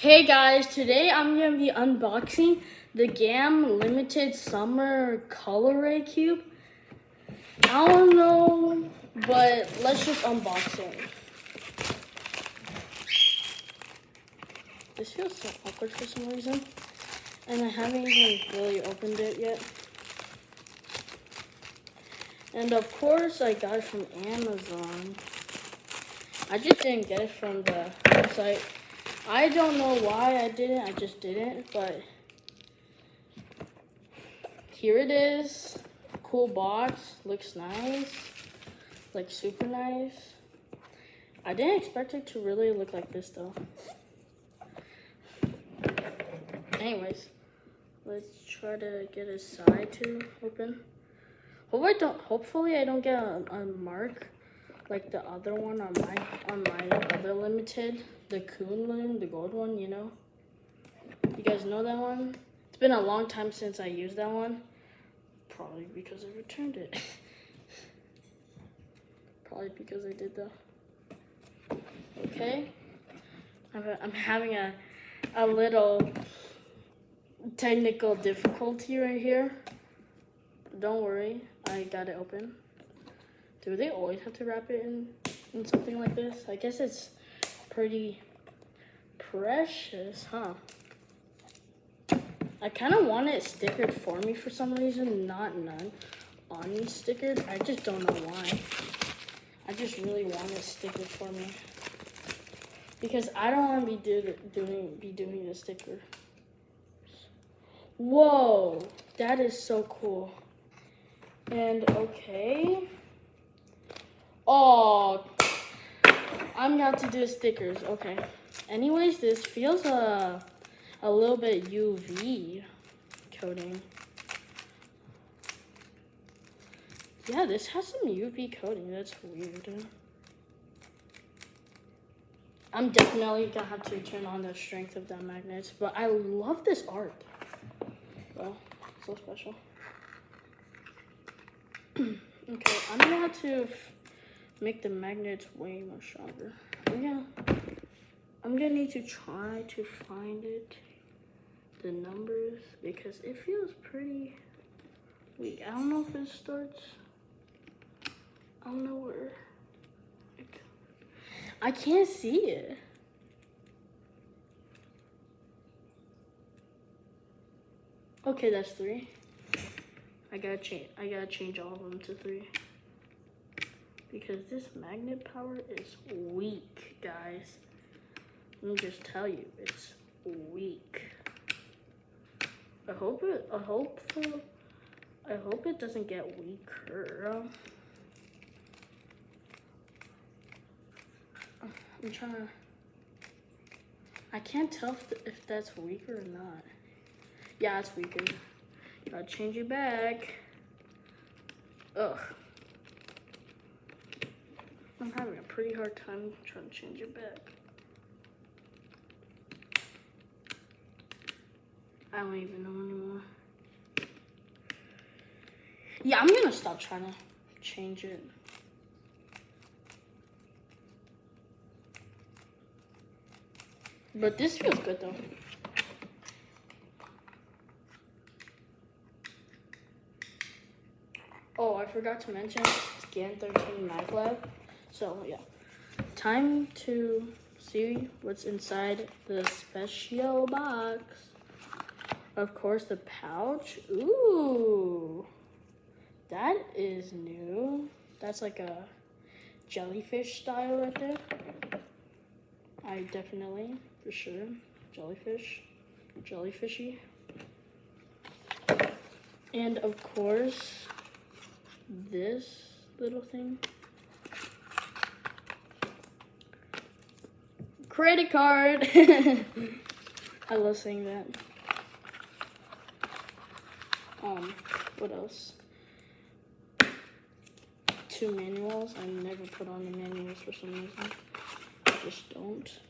Hey guys, today I'm going to be unboxing the GAM Limited Summer Colore Cube. I don't know, but let's just unbox it. This feels so awkward for some reason, and I haven't even really opened it yet. And of course, I got it from Amazon. I just didn't get it from the website. I don't know why I didn't, I just didn't, but here it is. Cool box, looks nice, like super nice. I didn't expect it to really look like this though. Anyways, let's try to get a side to open. Hopefully I don't get a mark like the other one on my other limited, the Kunlun, the gold one, you know? You guys know that one? It's been a long time since I used that one. Probably because I returned it. Probably because I did though. Okay. I'm having a little technical difficulty right here. Don't worry, I got it open. Do they always have to wrap it in something like this? I guess it's pretty precious, huh? I kind of want it stickered for me for some reason, not none unstickered. I just don't know why. I just really want it stickered for me because I don't want to be doing the sticker. Whoa, that is so cool. And okay. Oh, I'm gonna have to do stickers. Okay. Anyways, this feels a little bit UV coating. Yeah, this has some UV coating. That's weird. I'm definitely gonna have to turn on the strength of the magnets, but I love this art. Well, so special. Okay, I'm gonna have to make the magnets way more stronger. I'm gonna need to try to find it, the numbers, because it feels pretty weak. I don't know if it starts. I don't know where. I can't see it. Okay, that's 3. I gotta change all of them to 3. Because this magnet power is weak, guys. Let me just tell you, it's weak. I hope it doesn't get weaker. I'm trying to. I can't tell if that's weaker or not. Yeah, it's weaker. Gotta change it back. Ugh. I'm having a pretty hard time trying to change it back. I don't even know anymore. Yeah, I'm gonna stop trying to change it. But this feels good though. Oh, I forgot to mention it's GAN 13 Mag Lab. So yeah, time to see what's inside the special box. Of course, the pouch. Ooh, that is new. That's like a jellyfish style right there. I definitely, for sure, jellyfishy. And of course, this little thing. Credit card. I love saying that. What else? 2 manuals. I never put on the manuals for some reason. I just don't.